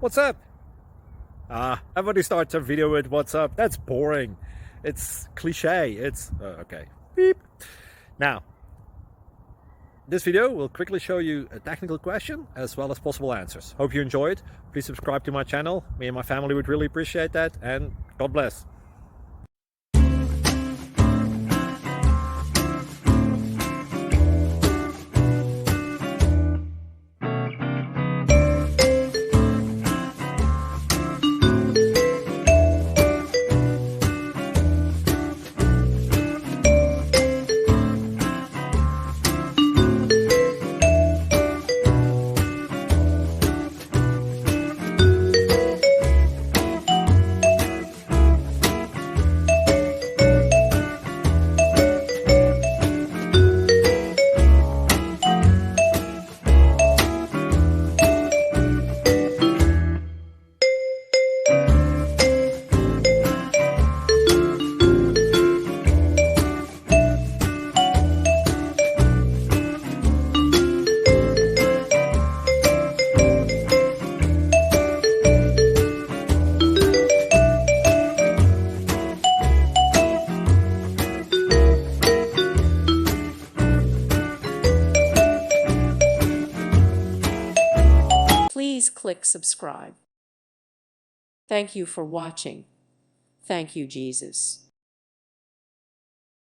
What's up? Everybody starts a video with what's up. That's boring. It's cliche. It's okay. Beep. Now, this video will quickly show you a technical question as well as possible answers. Hope you enjoyed. Please subscribe to my channel. Me and my family would really appreciate that, and God bless. Please click subscribe. Thank you for watching. Thank you, Jesus.